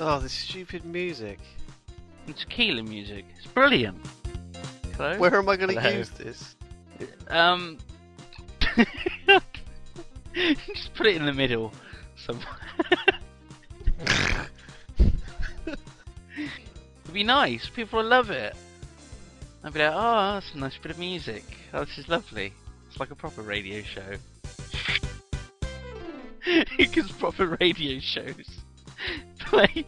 Oh, this stupid music. It's tequila music. It's brilliant. Hello? Where am I going to Hello. use this? Just put it in the middle somewhere. It'd be nice. People will love it. I'd be like, oh, that's a nice bit of music. Oh, this is lovely. It's like a proper radio show. Because proper radio shows play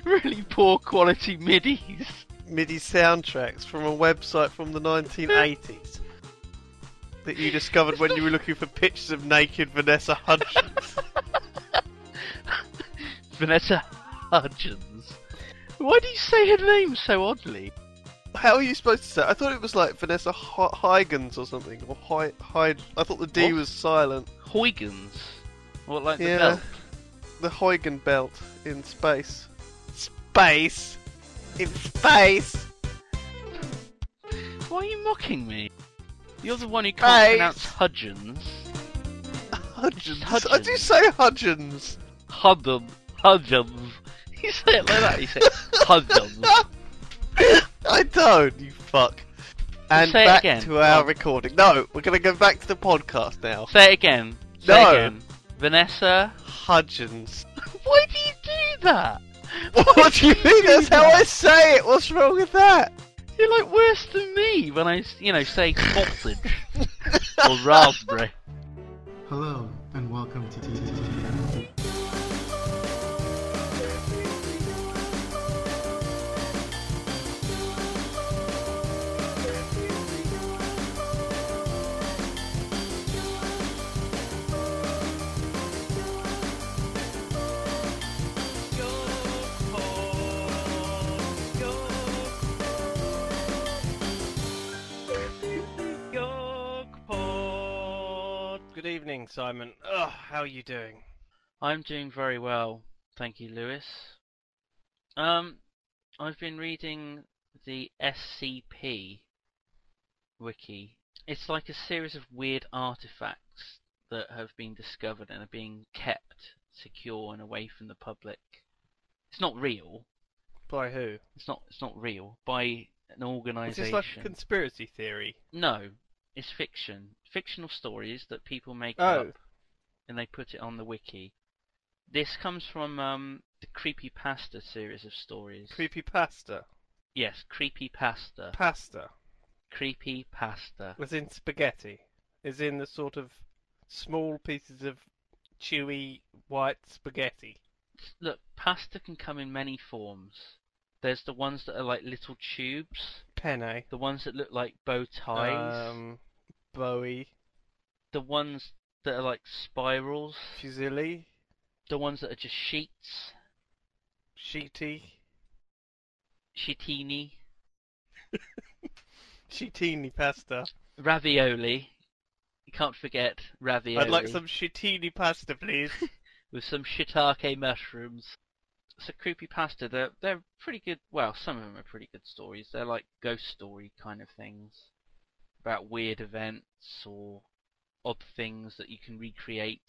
really poor quality MIDIs. MIDI soundtracks from a website from the 1980s that you discovered when you were looking for pictures of naked Vanessa Hudgens. Vanessa Hudgens. Why do you say her name so oddly? How are you supposed to say it? I thought it was like Vanessa Huygens or something. Or I thought the D What? was silent. Huygens. What, like the Yeah. belt? The Huygen belt in space. Space? In space? Why are you mocking me? You're the one who can't pronounce Hudgens. Hudgens. Hudgens. I do say Hudgens. Hudgens. You say it like that, you say Hudgens. I don't, you fuck. And say it back again. to our Oh. recording. No, we're going to go back to the podcast now. Say it again. Say No. it again. Vanessa. Hudgens. Why do you do that? What do you think? That's how I say it. What's wrong with that? You're like worse than me when I, say sausage or raspberry. Hello, and welcome to YoGPoD. Good evening, Simon. Ugh, how are you doing? I'm doing very well, thank you, Lewis. I've been reading the SCP wiki. It's like a series of weird artifacts that have been discovered and are being kept secure and away from the public. It's not real. By who? It's not real. By an Is organisation. this like a conspiracy theory? No, it's fiction. Fictional stories that people make Oh. up and they put it on the wiki. This comes from the Creepypasta series of stories. Creepypasta. Yes, Creepypasta. Pasta. Creepypasta. As in spaghetti. As in the sort of small pieces of chewy white spaghetti. Look, pasta can come in many forms. There's the ones that are like little tubes. Penne. The ones that look like bow ties. Bowie. The ones that are like spirals. Fusilli. The ones that are just sheets. Sheety. Sheetini. Sheetini pasta. Ravioli. You can't forget ravioli. I'd like some sheetini pasta, please. With some shiitake mushrooms. So creepypasta, they're pretty good. Well, some of them are pretty good stories. They're like ghost story kind of things about weird events or odd things that you can recreate.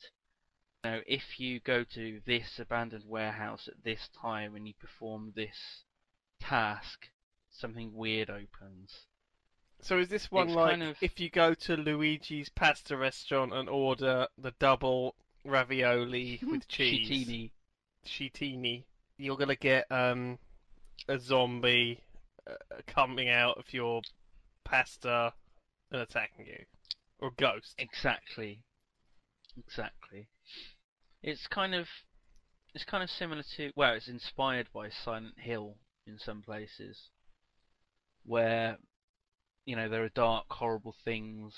You know, if you go to this abandoned warehouse at this time and you perform this task, something weird opens. So is this one It's like kind of- if you go to Luigi's pasta restaurant and order the double ravioli with cheese, Sheetini. sheetini, you're gonna get a zombie coming out of your pasta and attacking you, or ghost? Exactly. It's kind of similar to, well, it's inspired by Silent Hill in some places, where there are dark, horrible things.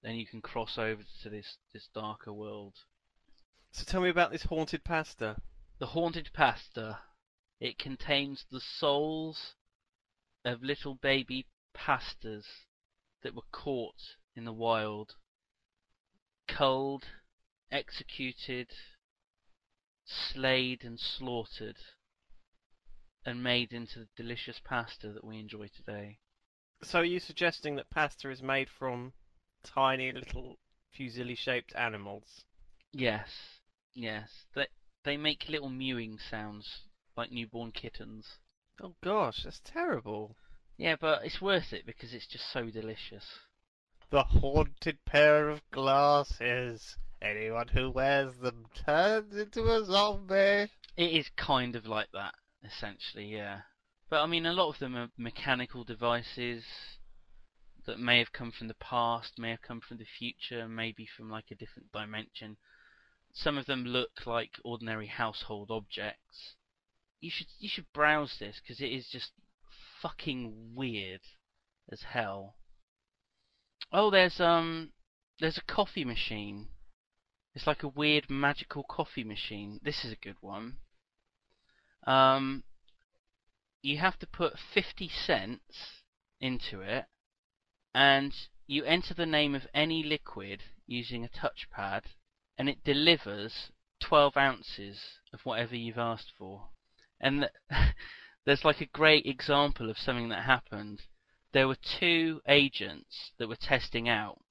Then you can cross over to this darker world. So tell me about this haunted pasta. The haunted pasta. It contains the souls of little baby pastas that were caught in the wild, culled, executed, slayed and slaughtered, and made into the delicious pasta that we enjoy today. So are you suggesting that pasta is made from tiny little fusilli-shaped animals? Yes. They make little mewing sounds like newborn kittens. Oh gosh, that's terrible. Yeah, but it's worth it because it's just so delicious. The haunted pair of glasses. Anyone who wears them turns into a zombie. It is kind of like that, essentially, yeah. But I mean, a lot of them are mechanical devices that may have come from the past, may have come from the future, maybe from like a different dimension. Some of them look like ordinary household objects. You should browse this because it is just fucking weird as hell. Oh, there's a coffee machine. It's like a weird magical coffee machine. This is a good one. You have to put 50 cents into it, and you enter the name of any liquid using a touchpad, and it delivers 12 ounces of whatever you've asked for. And there's like a great example of something that happened. There were 2 agents that were testing out,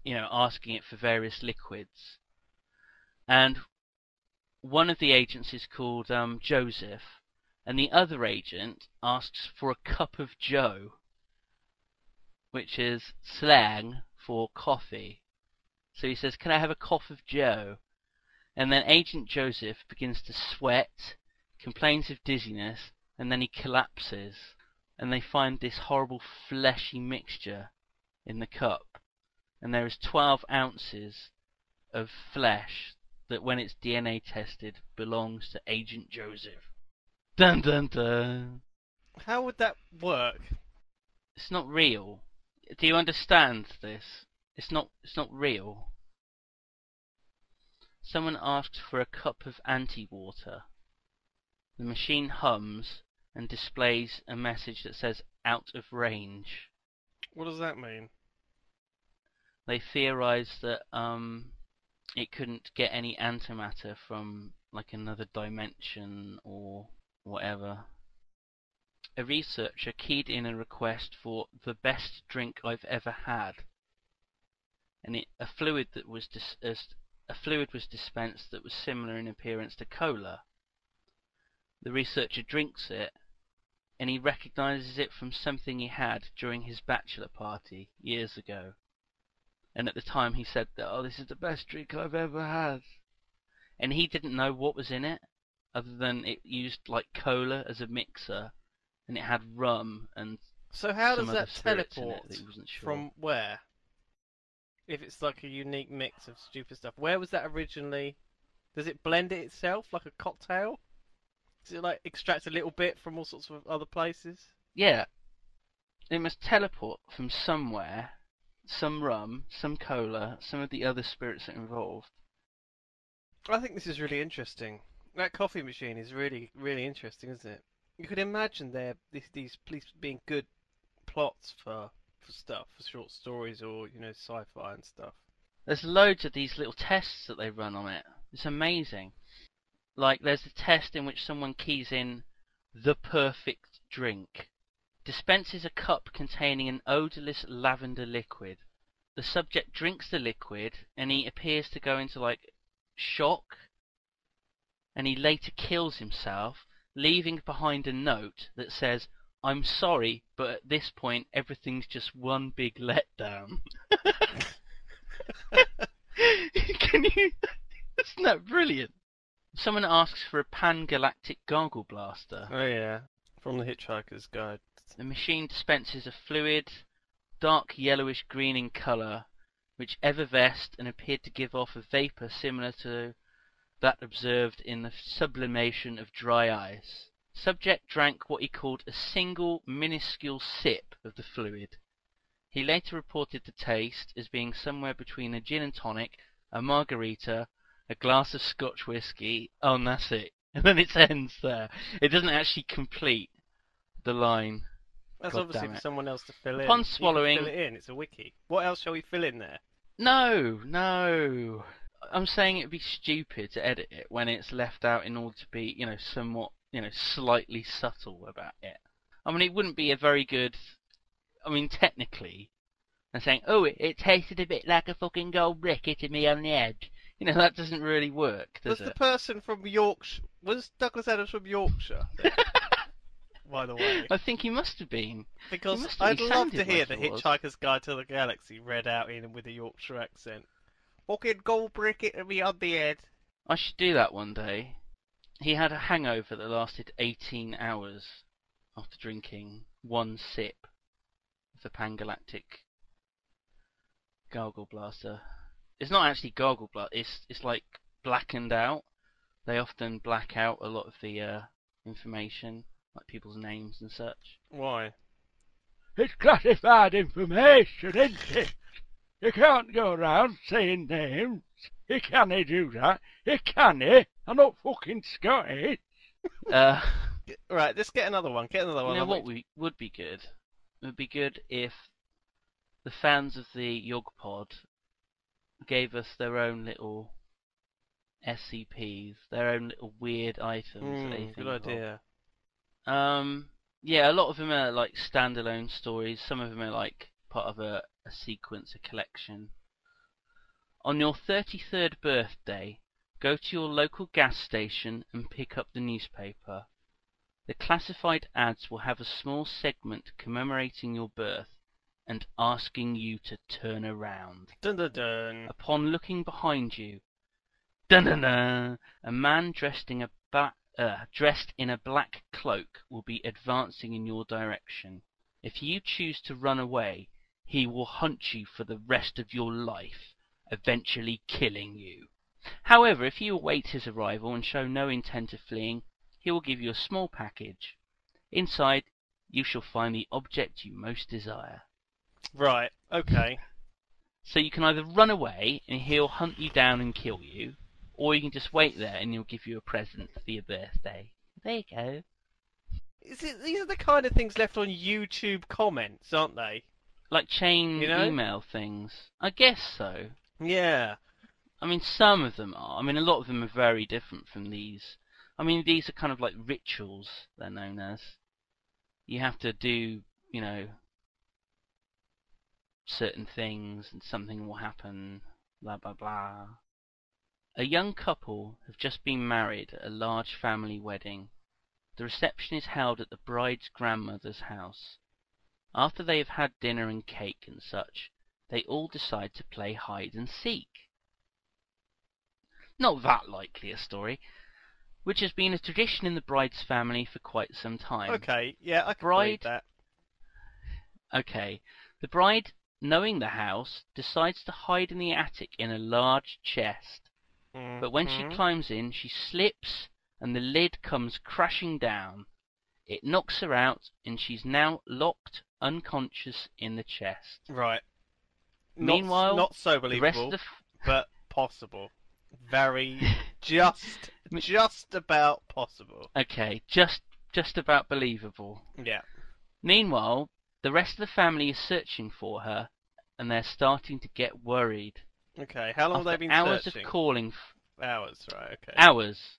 asking it for various liquids. And one of the agents is called Joseph, and the other agent asks for a cup of Joe, which is slang for coffee. So he says, "Can I have a cup of Joe?" And then Agent Joseph begins to sweat, complains of dizziness, and then he collapses. And they find this horrible fleshy mixture in the cup. And there is 12 ounces of flesh that, when it's DNA tested, belongs to Agent Joseph. Dun dun dun. How would that work? It's not real. Do you understand this? It's not real. Someone asks for a cup of anti-water. The machine hums and displays a message that says "out of range." What does that mean? They theorize that it couldn't get any antimatter from like another dimension or whatever. A researcher keyed in a request for "the best drink I've ever had," and a fluid was dispensed that was similar in appearance to cola. The researcher drinks it, and he recognizes it from something he had during his bachelor party years ago. And at the time he said that, "Oh, this is the best drink I've ever had." And he didn't know what was in it, other than it used like cola as a mixer, and it had rum and So how does some other that spirits in it teleport that he wasn't sure. from where? If it's like a unique mix of stupid stuff, where was that originally? Does it blend it itself like a cocktail? Does it like extract a little bit from all sorts of other places? Yeah, it must teleport from somewhere, some rum, some cola, some of the other spirits that are involved. I think this is really interesting. That coffee machine is really, really interesting, isn't it? You could imagine these police being good plots for stuff, for short stories or sci-fi and stuff. There's loads of these little tests that they run on it. It's amazing. Like, there's a test in which someone keys in "the perfect drink." Dispenses a cup containing an odorless lavender liquid. The subject drinks the liquid, and he appears to go into, like, shock. And he later kills himself, leaving behind a note that says, "I'm sorry, but at this point, everything's just one big letdown." Isn't that brilliant? Someone asks for a pan-galactic gargle blaster. Oh yeah, from the Hitchhiker's Guide. The machine dispenses a fluid, dark yellowish green in colour, which effervesced and appeared to give off a vapour similar to that observed in the sublimation of dry ice. Subject drank what he called a single minuscule sip of the fluid. He later reported the taste as being somewhere between a gin and tonic, a margarita, a glass of Scotch whiskey. Oh, and that's it. And then it ends there. It doesn't actually complete the line. That's God obviously damn for it. someone else to fill in. Upon You can swallowing- fill it in. It's a wiki. What else shall we fill in there? No. I'm saying it'd be stupid to edit it when it's left out in order to be, somewhat, slightly subtle about it. I mean, it wouldn't be a very good... technically, I'm saying, "Oh, it tasted a bit like a fucking gold brick hitting me on the head." that doesn't really work, Was does the it? person from Yorkshire? Was Douglas Adams from Yorkshire? By the way, I think he must have been. because must have- I'd he love to sounded hear like the he was. Hitchhiker's Guide to the Galaxy read out in with a Yorkshire accent. Fucking go brick it to me on the head. I should do that one day. He had a hangover that lasted 18 hours after drinking one sip of the Pangalactic Gargle Blaster. It's not actually Gargle Blaster, it's like blackened out. They often black out a lot of the information, like people's names and such. Why? It's classified information, isn't it? You can't go around saying names. You can't do that. You can't. I'm not fucking Scottish. Right, let's get another one. Get another one. You know what would be good? It would be good if the fans of the YoGPoD gave us their own little SCPs, their own little weird items that they think good of. idea. Yeah, a lot of them are like standalone stories. Some of them are like part of a sequence, a collection. On your 33rd birthday, go to your local gas station and pick up the newspaper. The classified ads will have a small segment commemorating your birth and asking you to turn around. Dun dun dun. Upon looking behind you, dun dun dun, a man dressed in a black cloak will be advancing in your direction. If you choose to run away, he will hunt you for the rest of your life, eventually killing you. However, if you await his arrival and show no intent of fleeing, he will give you a small package. Inside, you shall find the object you most desire. Right, okay. So you can either run away and he'll hunt you down and kill you, or you can just wait there and he'll give you a present for your birthday. There you go. These are the kind of things left on YouTube comments, aren't they? Like chain You know? email things. I guess so. Yeah. I mean, some of them are. I mean, a lot of them are very different from these. I mean, these are kind of like rituals, they're known as. You have to do, certain things and something will happen, blah blah blah. A young couple have just been married at a large family wedding. The reception is held at the bride's grandmother's house. After they have had dinner and cake and such, they all decide to play hide and seek. Not that likely a story, which has been a tradition in the bride's family for quite some time. Okay, yeah, I can believe that. Okay, the bride, knowing the house, decides to hide in the attic in a large chest. But when she climbs in, she slips and the lid comes crashing down. It knocks her out and she's now locked unconscious in the chest. Right. Meanwhile, not so the rest believable, of but possible. Very just about possible. Okay, just about believable. Yeah. Meanwhile, the rest of the family is searching for her and they're starting to get worried. Okay, how long have they been hours searching? of calling Hours, right, okay. Hours.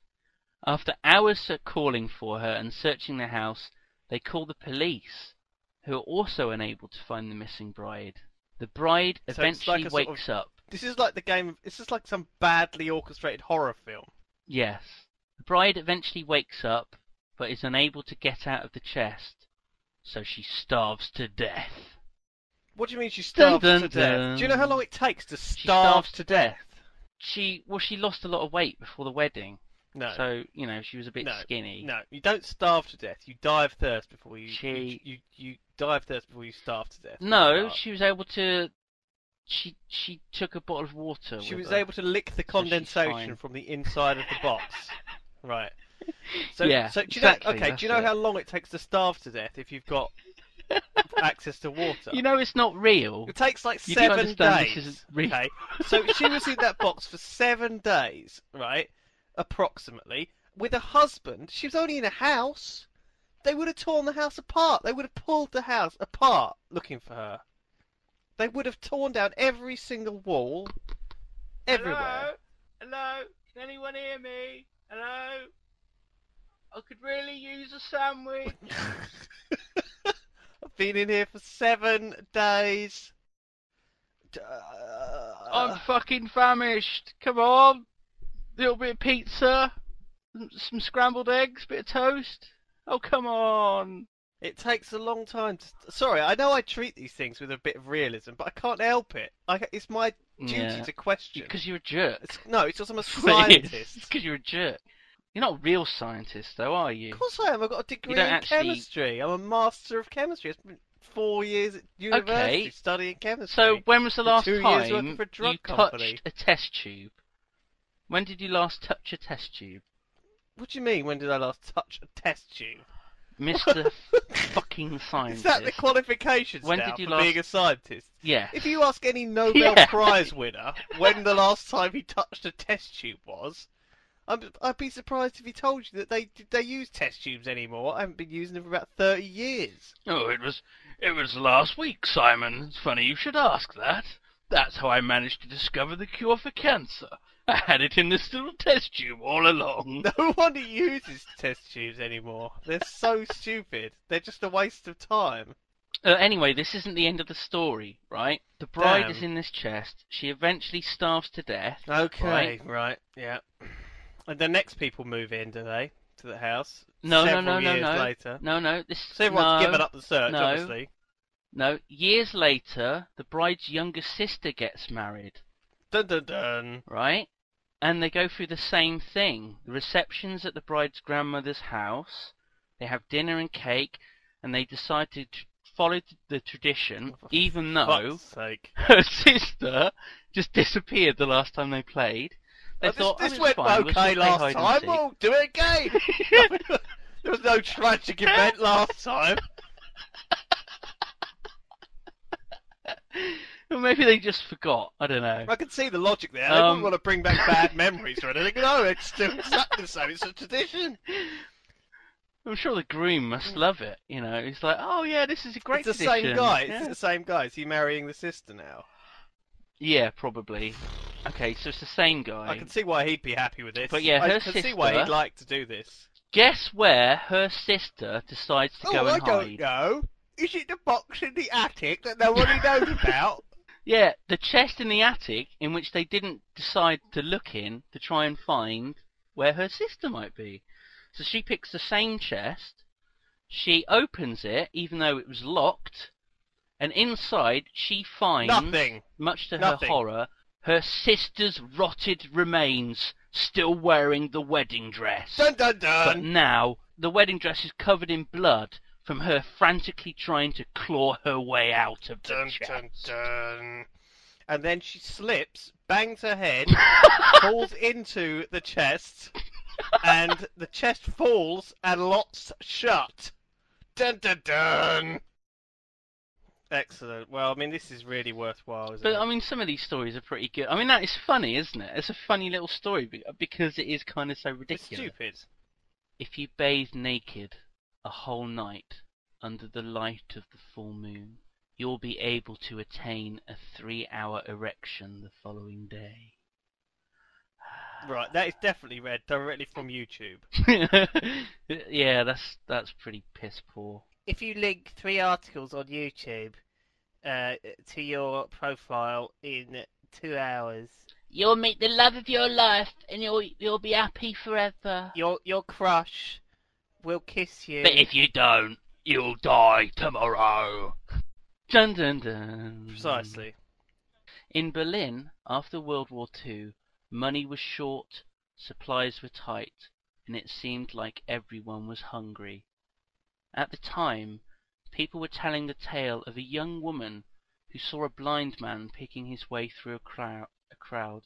After hours of calling for her and searching the house, they call the police, who are also unable to find the missing bride. The bride So it's eventually like a sort wakes up. This is like the game. This is like some badly orchestrated horror film. Yes. The bride eventually wakes up, but is unable to get out of the chest, so she starves to death. What do you mean she starves Dun, to dun, death? dun. Do you know how long it takes to She starve starves to death? She lost a lot of weight before the wedding, No. so she was a bit skinny. No, you don't starve to death. You die of thirst before you. She- You die of thirst before you starve to death. No, she was able to. She took a bottle of water. She with was her. able to lick the she's condensation fine. from the inside of the box. Right. So, Yeah, so do you exactly, know? Okay, do you know that's it. how long it takes to starve to death if you've got access to water? It's not real. It takes like You do 7 understand days. this isn't real. Okay, so she was in that box for 7 days, right? Approximately. With a husband, she was only in a house. They would have torn the house apart. They would have pulled the house apart looking for her. They would have torn down every single wall, everywhere. Hello? Can anyone hear me? Hello? I could really use a sandwich. I've been in here for 7 days. I'm fucking famished. Come on. Little bit of pizza, some scrambled eggs, bit of toast. Oh, come on. It takes a long time to... Sorry, I know I treat these things with a bit of realism, but I can't help it. It's my duty to question. Because you're a jerk. No, it's just I'm a scientist. It's because you're a jerk. You're not a real scientist, though, are you? Of course I am. I've got a degree in chemistry. I'm a master of chemistry. I spent 4 years at university studying chemistry. So when was the last 2 time years working for a drug you company. touched a test tube? When did you last touch a test tube? What do you mean, when did I last touch a test tube? Mr. fucking scientist. Is that the qualifications When now did you for last... being a scientist? Yeah. If you ask any Nobel Prize winner when the last time he touched a test tube was, I'd be surprised if he told you that they use test tubes anymore. I haven't been using them for about 30 years. Oh, it was last week, Simon. It's funny you should ask that. That's how I managed to discover the cure for cancer. I had it in this little test tube all along. No one uses test tubes anymore. They're so stupid. They're just a waste of time. Anyway, this isn't the end of the story, right? The bride is in this chest. She eventually starves to death. Okay, right, yeah. And the next people move in, do they? To the house? No. Later. No. So everyone's given up the search, no, obviously. No. Years later, the bride's younger sister gets married. Dun dun dun. Right? And they go through the same thing. The reception's at the bride's grandmother's house. They have dinner and cake, and they decide to follow the tradition, even though her sister just disappeared the last time they played. They thought, this went okay last time, we'll do it again. There was no tragic event last time. Well, maybe they just forgot. I don't know. I can see the logic there. They wouldn't want to bring back bad memories or anything. No, it's still exactly the same. It's a tradition. I'm sure the groom must love it. You know, he's like, oh yeah, this is a great tradition. It's the same guy. Yeah. It's the same guy. Is he marrying the sister now? Yeah, probably. Okay, so it's the same guy. I can see why he'd be happy with this. But yeah, her I can see why he'd like to do this. Guess where her sister decides to go and hide? I don't know. Is it the box in the attic that nobody knows about? Yeah, the chest in the attic in which they didn't decide to look in to try and find where her sister might be. So she picks the same chest, she opens it even though it was locked, and inside she finds, nothing. Much to her horror, her sister's rotted remains still wearing the wedding dress. Dun dun dun! But now the wedding dress is covered in blood from her frantically trying to claw her way out of the chest. Dun dun. And then she slips, bangs her head, falls into the chest, and the chest falls and locks shut. Dun dun dun! Excellent. Well, I mean, this is really worthwhile, isn't it? But, I mean, some of these stories are pretty good. I mean, that is funny, isn't it? It's a funny little story because it is kind of so ridiculous. It's stupid. If you bathe naked a whole night under the light of the full moon, you'll be able to attain a 3-hour erection the following day. Right, that is definitely read directly from YouTube. Yeah, that's pretty piss poor. If you link 3 articles on YouTube to your profile in 2 hours, you'll meet the love of your life, and you'll be happy forever. Your crush will kiss you. But if you don't, you'll die tomorrow. Dun dun dun. Precisely. In Berlin, after World War II, money was short, supplies were tight, and it seemed like everyone was hungry. At the time, people were telling the tale of a young woman who saw a blind man picking his way through a crowd.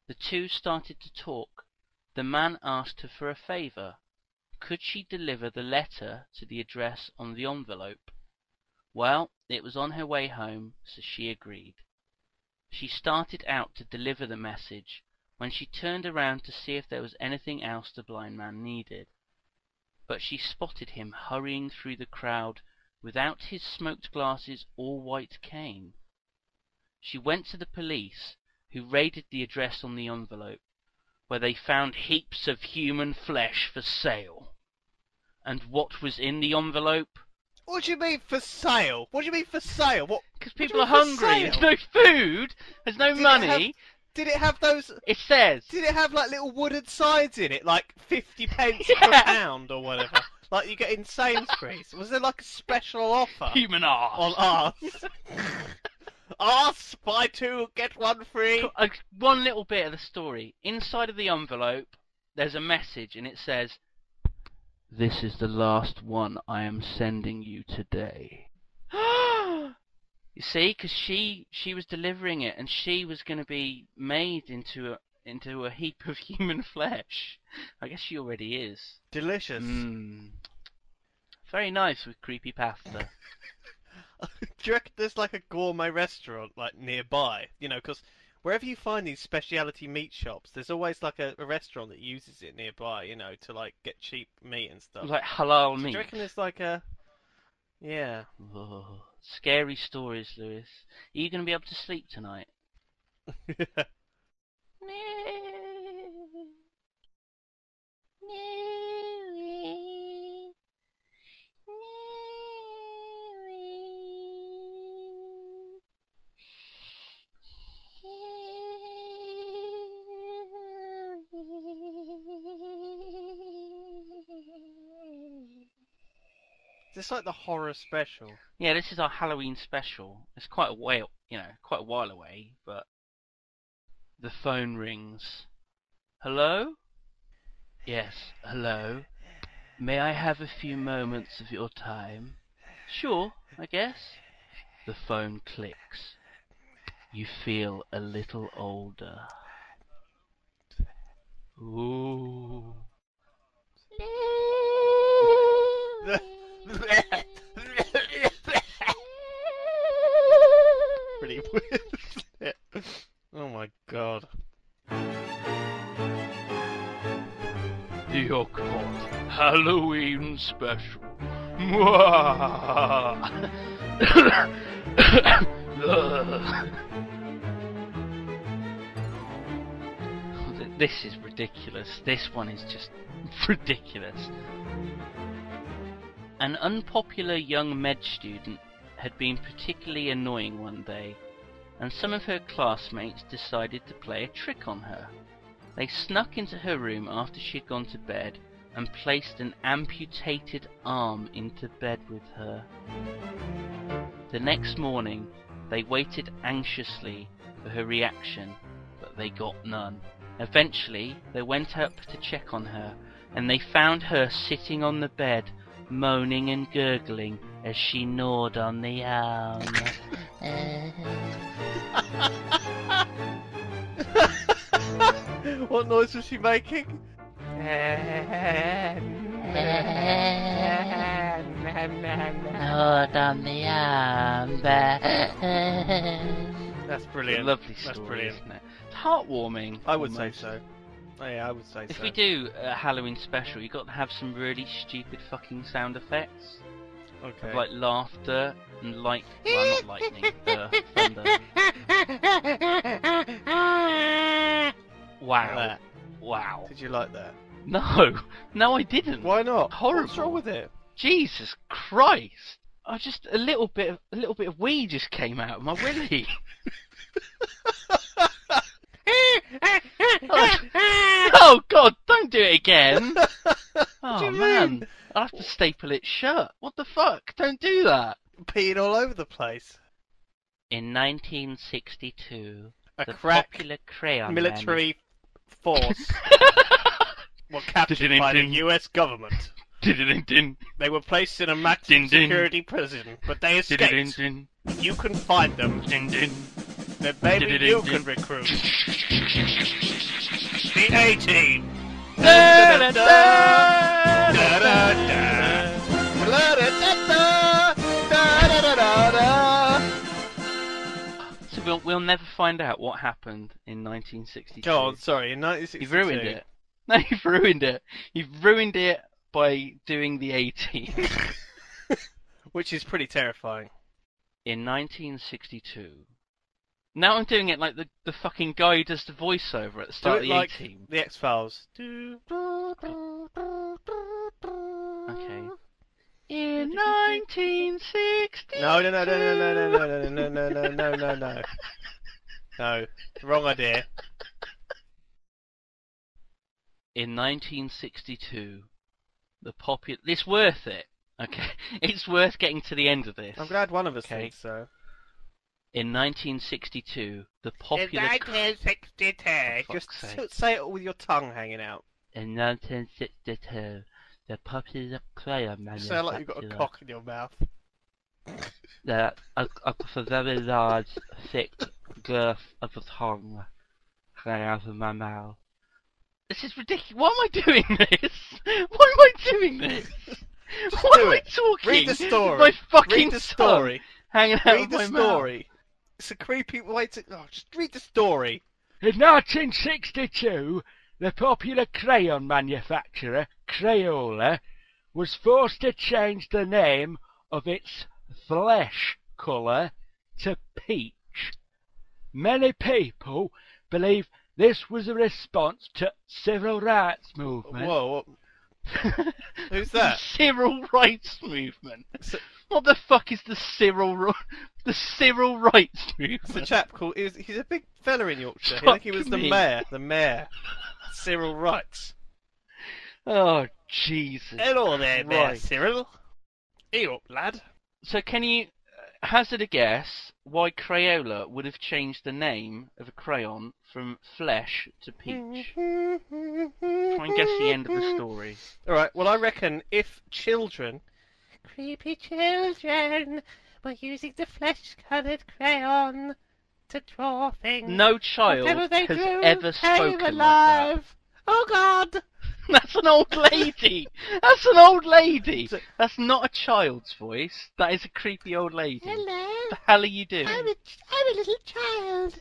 The two started to talk. The man asked her for a favour. Could she deliver the letter to the address on the envelope? Well, it was on her way home, so she agreed. She started out to deliver the message when she turned around to see if there was anything else the blind man needed. But she spotted him hurrying through the crowd without his smoked glasses or white cane. She went to the police, who raided the address on the envelope, where they found heaps of human flesh for sale. And what was in the envelope? What do you mean for sale? What do you mean for sale? What? Because what do you people are mean for hungry. There's sale? no food. There's no money. Did it have those? It says. Did it have like little wooden signs in it, like 50 pence per Yeah. pound or whatever, like you get in Sainsbury's? Was there like a special offer Human arse. on arse? Arse, buy two get one free. One little bit of the story. Inside of the envelope, there's a message, and it says, "This is the last one I am sending you today." You see, because she was delivering it, and she was going to be made into a heap of human flesh. I guess she already is. Delicious. Very nice with creepy pasta. Do you reckon there's like a gourmet restaurant like nearby? You know, because wherever you find these specialty meat shops, there's always like a restaurant that uses it nearby. You know, to like get cheap meat and stuff. Like halal Do meat. you reckon there's like a? Yeah. Oh, scary stories, Lewis. Are you going to be able to sleep tonight? Is this like the horror special? Yeah, this is our Halloween special. It's quite a while away, but the phone rings. Hello? Yes, hello. May I have a few moments of your time? Sure, I guess. The phone clicks. You feel a little older. Ooh. Pretty weird, isn't it? Oh my god. The YoGPoD Halloween special. Mwah! This is ridiculous. This one is just ridiculous. An unpopular young med student had been particularly annoying one day, and some of her classmates decided to play a trick on her. They snuck into her room after she had gone to bed and placed an amputated arm into bed with her. The next morning, they waited anxiously for her reaction, but they got none. Eventually, they went up to check on her, and they found her sitting on the bed, moaning and gurgling as she gnawed on the arm. What noise was she making? Gnawed on the arm. That's brilliant. Lovely That's story, brilliant. isn't it? It's heartwarming. I would say almost. so. Oh, yeah, I would say If so. we do a Halloween special, you've got to have some really stupid fucking sound effects. Okay. Of like laughter and well, not lightning, thunder. Wow. That. Wow. Did you like that? No, I didn't. Why not? Horrible. What's wrong with it? Jesus Christ! I just a little bit of wee just came out of my willy. Oh God! Don't do it again. Oh do you man, mean? I'll have to staple it shut. What the fuck? Don't do that. Peeing all over the place. In 1962, A the crack popular crayon military force were captured by the US government. They were placed in a maximum security prison, but they escaped. You can find them. Then maybe you can recruit. The A-Team. So we'll never find out what happened in 1962. God, sorry, in 1962. You've ruined it. No, you've ruined it. You've ruined it by doing the A-Team. Which is pretty terrifying. In 1962. Now I'm doing it like the fucking guy who does the voiceover at the start Do of it the like A-Team. the X-Files. Okay. In 1960. No. No, wrong idea. In 1962, the popular. It's worth it. Okay, it's worth getting to the end of this. I'm glad one of us Okay. thinks so. In 1962, the popular. In 1962. For Just fuck's sake. say it with your tongue hanging out. In 1962, the popular crayon You sound like you've got a manufacturer cock in your mouth. that a very large, thick girth of a tongue hanging out of my mouth. This is ridiculous. Why am I doing this? Why am I doing this? Why do am I it. talking? Read the story. My fucking Read the story. tongue hanging out Read of the my story. It's a creepy way to. Oh, just read the story. In 1962, the popular crayon manufacturer, Crayola, was forced to change the name of its flesh colour to peach. Many people believe this was a response to civil rights movement. Whoa. Who's that? Civil rights movement. So- What the fuck is the civil rights movement? It's a chap called. He's a big fella in Yorkshire. I think he was Fuck the me. mayor. The mayor. Cyril Wright. Oh Jesus! Hello there, Mayor Right. Cyril. Here up, lad. So can you hazard a guess why Crayola would have changed the name of a crayon from flesh to peach? Try and guess the end of the story. Alright, well I reckon if children, creepy children, were using the flesh-coloured crayon to draw things. No child whatever they has drew ever came spoken like that. alive. Oh God! That's an old lady. That's an old lady. So- That's not a child's voice. That is a creepy old lady. What Hello. the hell are you doing? I'm a little child.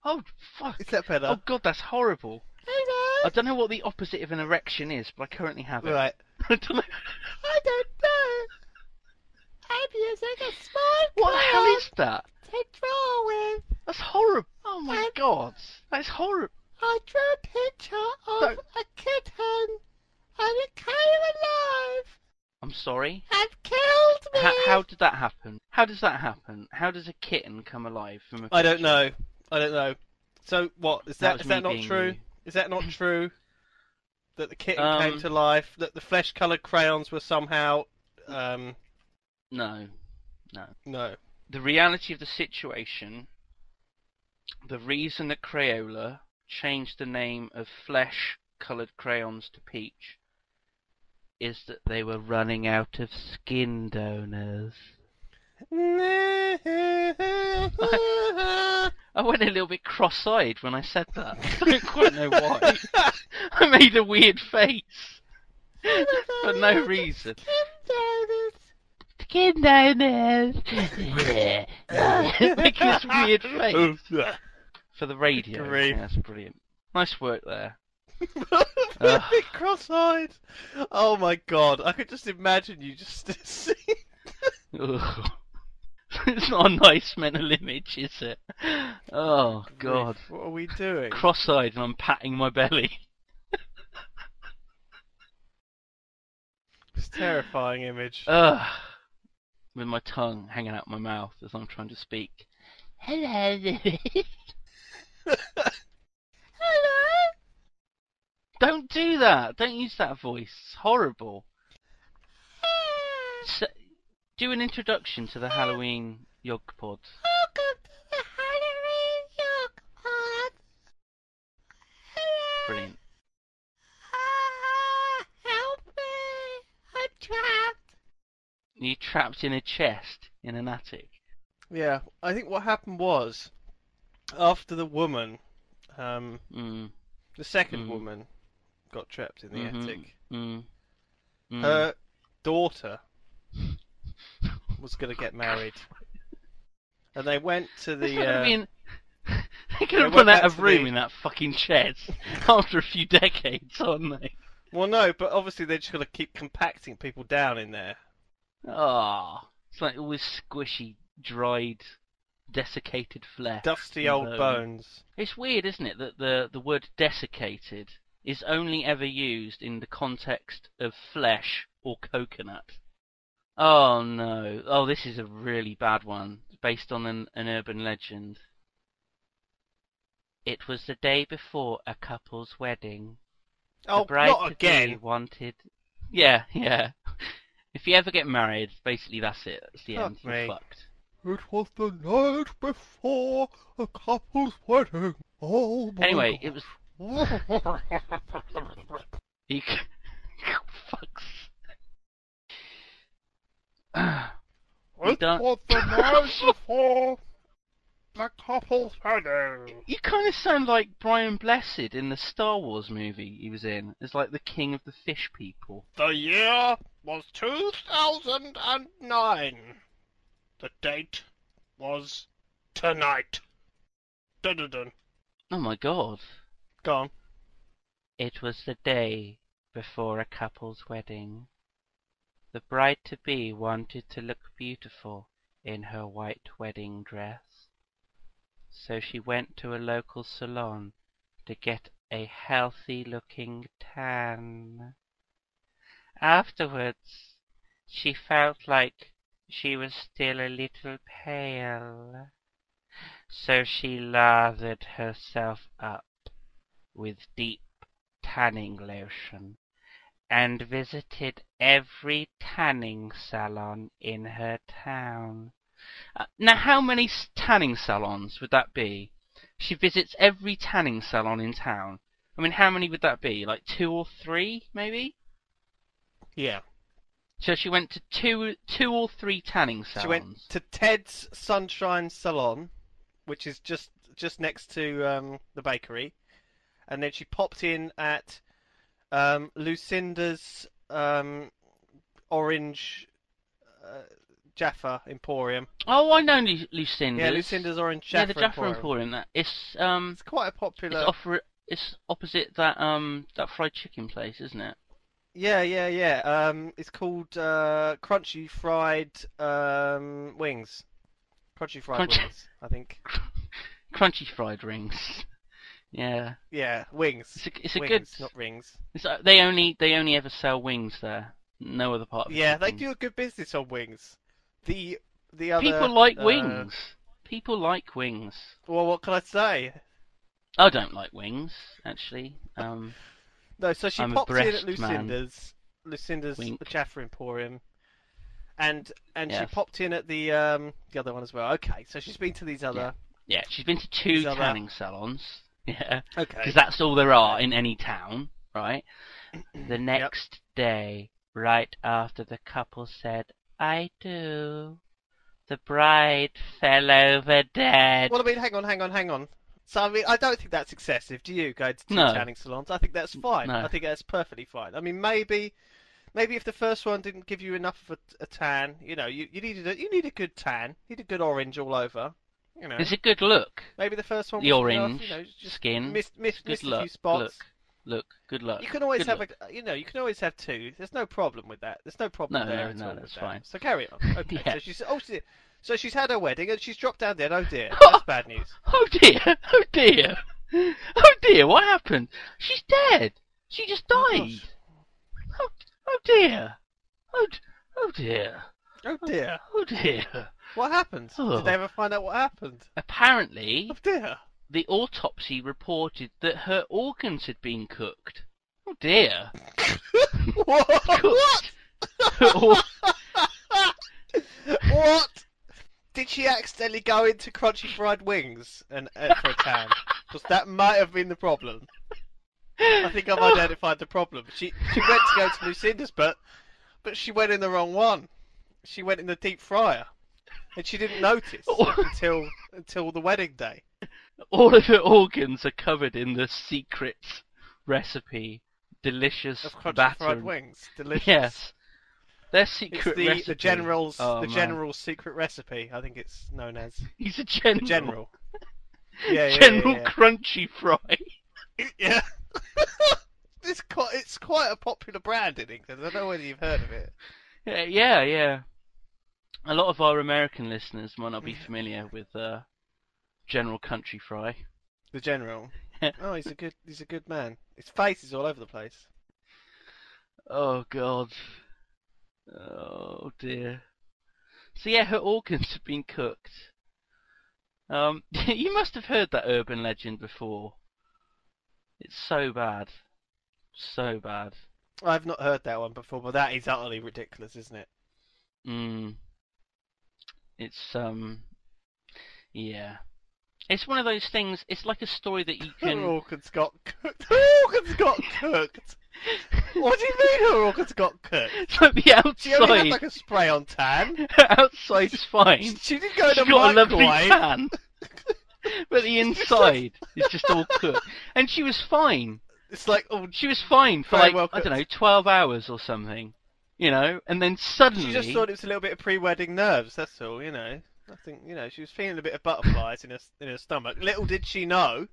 Oh fuck! Is that better? Oh god, that's horrible. Hello. I don't know what the opposite of an erection is, but I currently have it. Right. I don't know. I don't know. I'm using a small What the hell crayon is that? to draw with. That's horrible. Oh my I'm- god. That's horrible. I drew a picture of Don't- a kitten, and it came alive. I'm sorry. And killed me. How did that happen? How does that happen? How does a kitten come alive from a I don't picture? know. So what is That that? was Is that me not being true? me. Is that not true? That the kitten came to life? That the flesh-coloured crayons were somehow? No. No. The reality of the situation, the reason that Crayola changed the name of flesh-coloured crayons to peach is that they were running out of skin donors. I went a little bit cross-eyed when I said that. I don't quite know why. I made a weird face. For no reason. Skin donors. Make this weird face. For the radio. Grief. Yeah, that's brilliant. Nice work there. A bit cross-eyed. Oh my God! I could just imagine you just seeing. Ugh. It's not a nice mental image, is it? Oh, God. What are we doing? Cross-eyed and I'm patting my belly. It's a terrifying image. Ugh. With my tongue hanging out my mouth as I'm trying to speak. Hello, Lewis. Hello. Don't do that. Don't use that voice. It's horrible. Do an introduction to the Halloween YoGPoD. Welcome to the Halloween YoGPoD. Hello. Brilliant. Help me! I'm trapped. You're trapped in a chest in an attic. Yeah, I think what happened was, after the woman, Mm. the second Mm. woman, got trapped in the Mhm. attic, Mm. Mm. her daughter was going to get married. And they went to the... They're They gonna went run back out of to room the- in that fucking chest after a few decades, aren't they? Well, no, but obviously they're just going to keep compacting people down in there. Ah, it's like all this squishy, dried, desiccated flesh. Dusty and old bones. It's weird, isn't it, that the word desiccated is only ever used in the context of flesh or coconut. Oh no. Oh, this is a really bad one. Based on an urban legend. It was the day before a couple's wedding. The Oh, bride not to be again. wanted. Yeah, yeah. If you ever get married, basically that's it. That's the Fuck end. You're me. fucked. It was the night before a couple's wedding. Oh my Anyway, it God. was. You fucks. It don't- was the night before the couple's wedding. You kind of sound like Brian Blessed in the Star Wars movie he was in. It's like the king of the fish people. The year was 2009. The date was tonight. Dun dun dun. Oh my god. Go on. It was the day before a couple's wedding. The bride-to-be wanted to look beautiful in her white wedding dress. So she went to a local salon to get a healthy-looking tan. Afterwards, she felt like she was still a little pale. So she lathered herself up with deep tanning lotion and visited every tanning salon in her town. Now, how many tanning salons would that be? She visits every tanning salon in town. I mean, how many would that be? Like 2 or 3, maybe? Yeah. So she went to two or 3 tanning salons. She went to Ted's Sunshine Salon, which is just next to the bakery, and then she popped in at Lucinda's Orange Jaffa Emporium. Oh, I know Lucinda's. Yeah, Lucinda's Orange Jaffa Yeah, the Jaffa Emporium. Emporium. It's It's quite a popular. it's opposite that fried chicken place, isn't it? Yeah. It's called Crunchy Fried Wings. Crunchy Fried Wings, I think. Crunchy fried rings. Yeah. Yeah, wings. It's a wings, good. not rings. They only ever sell wings there. No other part of the Yeah, they chicken. do a good business on wings. The other People like wings. People like wings. Well, what can I say? I don't like wings, actually. No, so she I'm a popped in at breast man. Lucinda's Wink. Jaffa Emporium, and Yeah. she popped in at the other one as well. Okay, so she's been to these other. Yeah, she's been to 2 These other- tanning salons. Yeah. Okay. Because that's all there are in any town, right? The next day, right after the couple said, "I do," the bride fell over dead. Well, I mean, hang on. So, I mean, I don't think that's excessive. Do you go to 2 No. tanning salons? I think that's fine. No. I think that's perfectly fine. I mean, maybe if the first one didn't give you enough of a tan, you need a good tan, you need a good orange all over. You know, It's a good look. maybe the first one The was orange just skin. missed Good a luck. few spots. Look. Good luck. You can always Good have luck. you can always have 2. There's no problem with that. There's no problem there at No, all that's with that. fine. So carry on. Okay. Yeah. So she's had her wedding and she's dropped down dead. Oh dear, that's bad news. Oh dear! Oh dear! Oh dear! What happened? She's dead. She just died. Oh dear! Oh dear! Oh dear. Oh dear! What happened? Oh. Did they ever find out what happened? Apparently, Oh dear. the autopsy reported that her organs had been cooked. Oh dear! What? What? What? Did she accidentally go into crunchy fried wings and for a tan? Because that might have been the problem. I think I've identified the problem. She went to go to Lucinda's, but she went in the wrong one. She went in the deep fryer, and she didn't notice until the wedding day. All of her organs are covered in the secret recipe. Delicious Of crunchy batter. fried wings, delicious. Yes. Their It's secret the recipe. general's Oh, the man. general's secret recipe. I think it's known as He's a general. the general. Yeah. General Crunchy Fry. Yeah. It's quite a popular brand in England. I don't know whether you've heard of it. Yeah. A lot of our American listeners might not be familiar with General Country Fry. The general. Oh, he's a good man. His face is all over the place. Oh God. Oh dear. So yeah, her organs have been cooked. You must have heard that urban legend before. It's so bad. So bad. I've not heard that one before, but that is utterly ridiculous, isn't it? It's yeah. It's one of those things. It's like a story that you Her can. organs got cooked. Her organs got cooked. What do you mean her organs got cooked? So the She only had outside, like a spray on tan. outside's fine. She didn't go in She's the got a lovely microwave. tan, but the inside is just all cooked. And she was fine. It's like, oh, She was fine for Very like well I don't cooked. know, 12 hours or something. You know, and then suddenly she just thought it was a little bit of pre-wedding nerves. That's all, you know. I think, you know, she was feeling a bit of butterflies in her stomach. Little did she know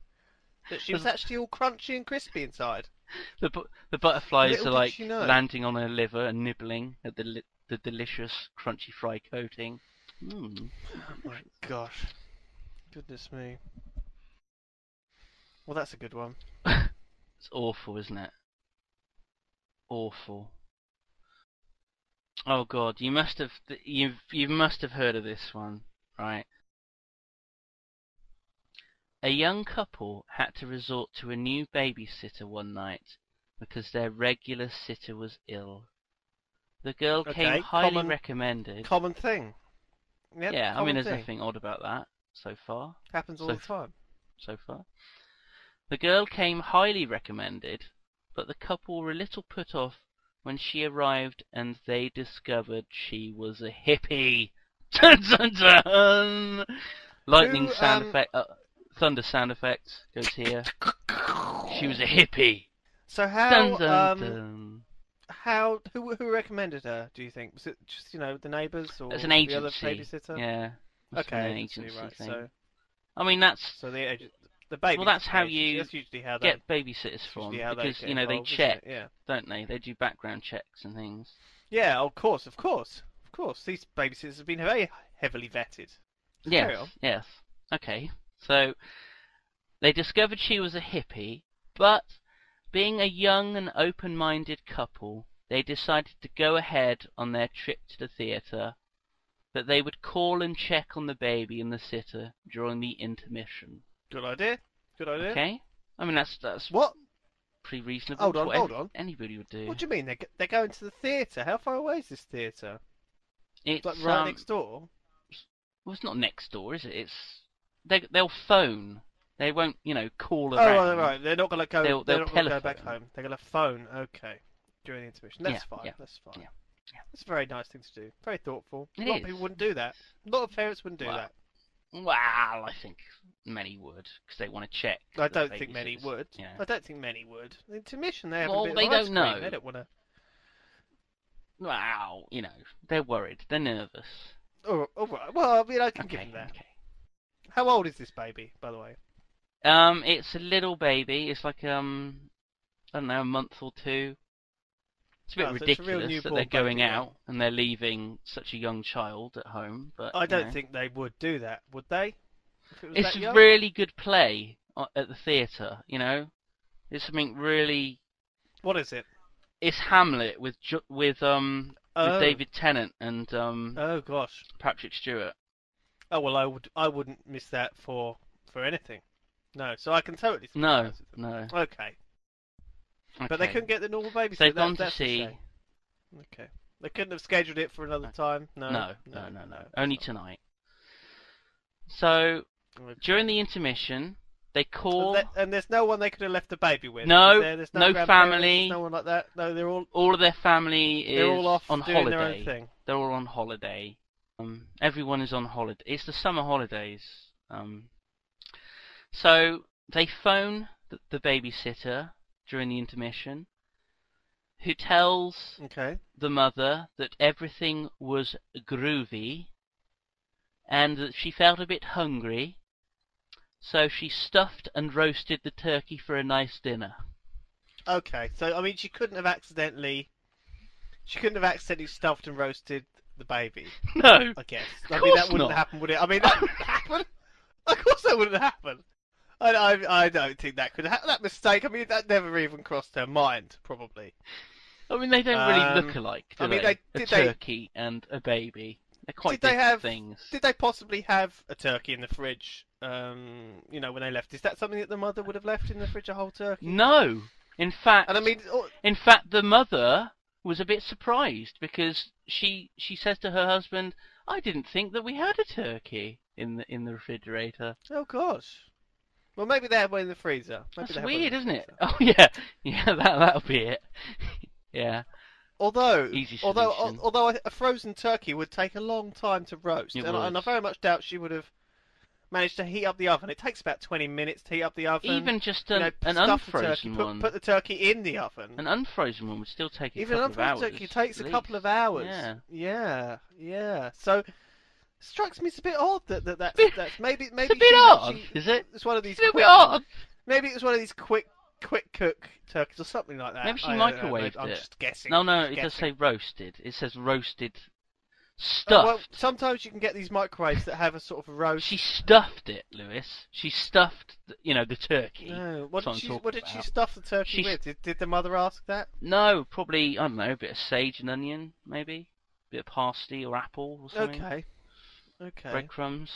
that she was actually all crunchy and crispy inside. the butterflies Little are did like she know. landing on her liver and nibbling at the delicious crunchy fry coating. Oh my gosh. Goodness me. Well, that's a good one. It's awful, isn't it? Awful. Oh God, you must have heard of this one, right? A young couple had to resort to a new babysitter one night because their regular sitter was ill. The girl came Okay, highly recommended. Common thing. Yep, Yeah, I mean, common there's thing. nothing odd about that so far. Happens all so the time. So far. The girl came highly recommended, but the couple were a little put off when she arrived and they discovered she was a hippie. Dun dun dun! Lightning sound effect, thunder sound effect goes here. She was a hippie. So how Dun dun dun. who recommended her? Do you think was it just the neighbours or It's an the other agency. babysitter? Yeah. Must have been Okay, an agency, agency right. thing. So I mean, that's the baby. well, that's how you That's usually how get babysitters from, usually how because get you know they involved, isn't check, it? Yeah. don't they? They do background checks and things. Yeah, of course. These babysitters have been very heavily vetted. Carry Yes, on. yes. Okay. So they discovered she was a hippie, but being a young and open-minded couple, they decided to go ahead on their trip to the theatre, that they would call and check on the baby and the sitter during the intermission. Good idea. Good idea. Okay? I mean, that's What? pretty reasonable. Hold It's on, what hold on. Anybody would do. What do you mean? They're going to the theatre? How far away is this theatre? It's Like right next door. Well, it's not next door, is it? It's they'll phone. They won't, call Oh, around. right. They're not going to go. They'll They're not going to go back telephone. home. They're going to phone. Okay. During the intermission. That's Yeah, fine. yeah, That's fine. yeah, yeah. That's a very nice thing to do. Very thoughtful. It A lot is. of people wouldn't do that. A lot of parents wouldn't do Well, that. Well, I think many would, because they want to check. I that don't the think many babysitters, would. you know. I don't think many would. The intermission, they have Well, a bit they of don't ice cream. know. They don't want to. Well, they're worried. They're nervous. Oh, all right. Well, I mean, I can give Okay, them that. okay. How old is this baby, by the way? It's a little baby. It's like I don't know, a month or two. It's a bit Oh, so it's a real ridiculous that newborn they're going baby then. out and they're leaving such a young child at home. But I you don't know. think they would do that, would they? If it was It's that young? really good play at the theatre. It's something really. What is it? It's Hamlet with Oh. David Tennant and Oh gosh. Patrick Stewart. Oh well, I wouldn't miss that for anything. No, so I can totally. No, sympathise with them. no. Okay, but they Okay. couldn't get the normal babysitter. So they've gone to That's a see. shame. Okay, they couldn't have scheduled it for another time. No. No. Only that's tonight. So not- during the intermission, they call. And there's no one they could have left the baby with. No, is there? There's no grandparents, family. No one like that. No, they're all All of their family is they're all off on doing holiday. their own thing. They're all on holiday. Everyone is on holiday. It's the summer holidays. So they phone the babysitter during the intermission, who tells Okay. the mother that everything was groovy and that she felt a bit hungry, so she stuffed and roasted the turkey for a nice dinner. Okay. So I mean, she couldn't have accidentally stuffed and roasted the baby. No, I guess. Of I mean, that course wouldn't not. happen, would it? I mean, that wouldn't happen. Of course, that wouldn't happen. I don't think that could happen. That mistake. I mean, that never even crossed her mind, probably. I mean, they don't really look alike, do I mean, they? did A they- turkey and a baby. They're quite Did they different have- things. Did they possibly have a turkey in the fridge? When they left, is that something that the mother would have left in the fridge? A whole turkey? No! In fact, And I mean, the mother was a bit surprised because she says to her husband, "I didn't think that we had a turkey in the refrigerator." oh gosh. Well, maybe they have one in the freezer. Maybe That's they have one in weird, the isn't it? freezer. Oh yeah, that'll be it. Yeah, Although, Easy although, solution. although a frozen turkey would take a long time to roast, It and I would. very much doubt she would have managed to heat up the oven. It takes about 20 minutes to heat up the oven. even just You know, an stuff the turkey, unfrozen one. put the turkey in the oven. An unfrozen one would still take a Even an couple of hours. unfrozen turkey takes a at couple least. of hours. Yeah. So, strikes me as a bit odd that's maybe It's a bit odd, is it? It's one of these It's a little quick, bit odd. maybe it was one of these quick cook turkeys or something like that. Maybe she I don't know, microwaved I'm it. just guessing. No, just it does guessing. say roasted. It says roasted Well, stuffed. sometimes you can get these microwaves that have a sort of roast. She stuffed it, Lewis. She stuffed, the turkey. No. That's what I'm What did talking she about. stuff the turkey She- with? Did the mother ask that? No, probably, I don't know, a bit of sage and onion, maybe. A bit of parsley or apple or something. Okay. Breadcrumbs,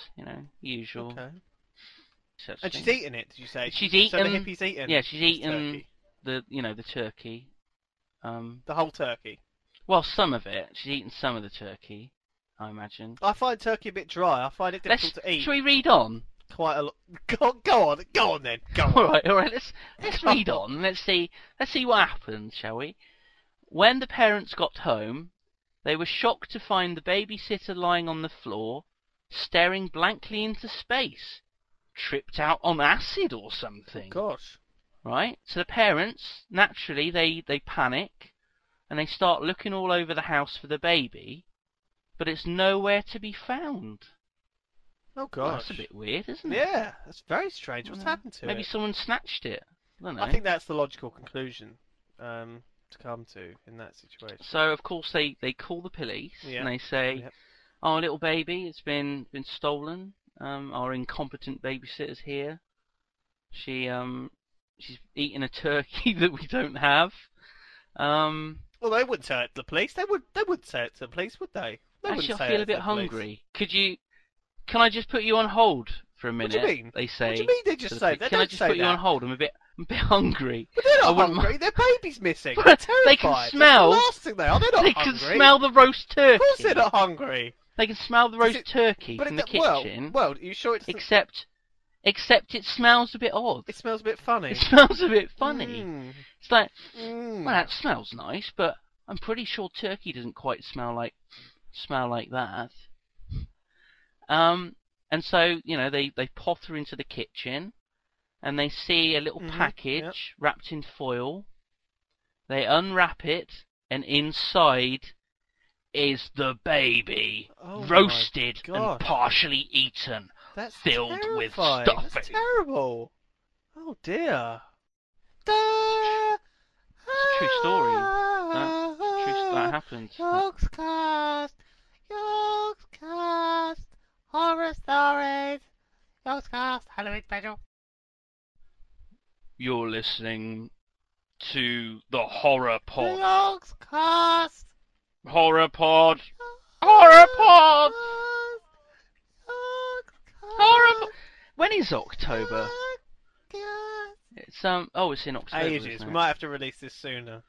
usual. Okay. such And she's thing. eaten it, did you say? She's So the eaten- hippie's eaten. Yeah, she's this eaten turkey. the turkey. The whole turkey. Well, some of it. She's eaten some of the turkey, I imagine. I find turkey a bit dry. I find it difficult to eat Shall we read on? quite a lot. Go on then. Go on. All right. Let's read on. Let's see what happens, shall we? When the parents got home, they were shocked to find the babysitter lying on the floor, staring blankly into space, tripped out on acid or something. Gosh. Right? So the parents, naturally, they panic and they start looking all over the house for the baby, but it's nowhere to be found. Oh Well, gosh. that's a bit weird, isn't it? Yeah, that's very strange. What's happened to Maybe it? someone snatched it. I don't know. I think that's the logical conclusion to come to in that situation. So of course they call the police Yeah. and they say, Yep. "Our little baby, it's been stolen. Our incompetent babysitter's here. She's eaten a turkey that we don't have. Well, they wouldn't say it to the police. They wouldn't say it to the police, would they? They Actually, wouldn't I say feel it a to bit the police. hungry. Can I just put you on hold for a What minute?" do you mean? They say. What do you mean they to just the say? police. They Can I don't just say put you that. on hold? I'm a bit hungry. But they're I not wouldn't hungry. Their baby's missing. But They're they terrified. can That's smell- the last thing they are. They're not They hungry. can smell the roast turkey. Of course they're not hungry. They can smell the Does roast it- turkey But from the well, kitchen. well, are you sure it doesn't? Except it smells a bit odd. It smells a bit funny. It smells a bit funny. Mm. It's like, Mm. well, that smells nice, but I'm pretty sure turkey doesn't quite smell like that. And so, they potter into the kitchen and they see a little Mhm, package yep. wrapped in foil. They unwrap it and inside is the baby, Oh my roasted and gosh. partially eaten. That's filled with terrifying. stuffing. That's terrible. Oh dear. It's a true story. That happened. Yogscast, horror stories. Yogscast, Halloween special. You're listening to the Horror Pod. Yogscast. Horror Pod. Horror Pod. Horror Pod. When is October? It's it's in October. Ages. isn't We it? might have to release this sooner.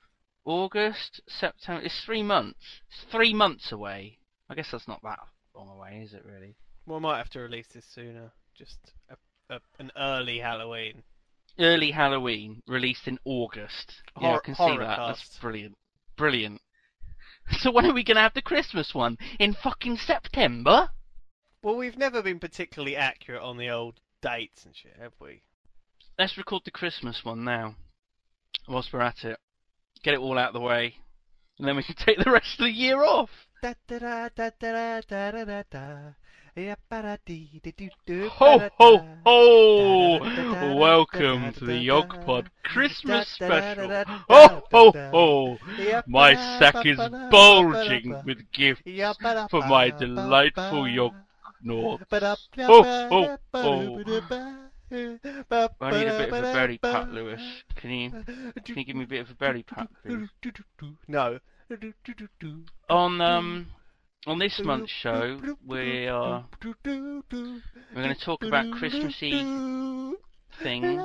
August, September. It's 3 months. It's 3 months away. I guess that's not that long away, is it really? We might have to release this sooner. Just an early Halloween. Early Halloween, released in August. Yeah, I can see that. That's Horrorcast. brilliant. Brilliant. So when are we going to have the Christmas one? In fucking September? Well, we've never been particularly accurate on the old dates and shit, have we? Let's record the Christmas one now. Whilst we're at it. Get it all out of the way. And then we can take the rest of the year off. Da da da da da da da da da. Ya ba da dee dee doo doo Ho ba da ho da. ho! Welcome to the YoGPoD Christmas special. Ho ho ho! My sack is bulging with gifts for my delightful Yognords. Ho ho ho! I need a bit of a belly pat, Lewis. Can you give me a bit of a belly pat, please? No. On this month's show, we're going to talk about Christmassy things.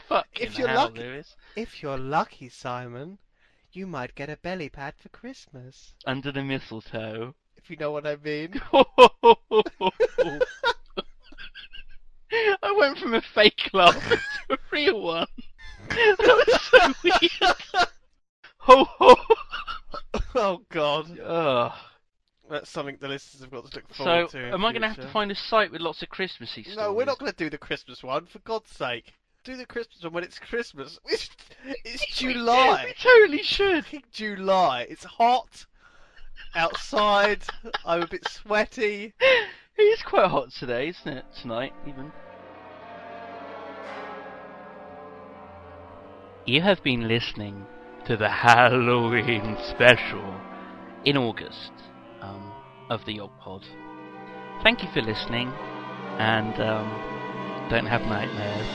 Fucking hell, Lewis. If you're lucky, Simon, you might get a belly pad for Christmas. Under the mistletoe. If you know what I mean. I went from a fake laugh to a real one. That was so weird. Ho ho. Oh God. Ugh. That's something the listeners have got to look forward to. So, am I going to have to find a site with lots of Christmassy stories? No, we're not going to do the Christmas one, for God's sake. Do the Christmas one when it's Christmas. It's July. We totally should. July. It's hot outside. I'm a bit sweaty. It is quite hot today, isn't it? Tonight, even. You have been listening to the Halloween special in August of the YoGPoD. Thank you for listening, and don't have nightmares.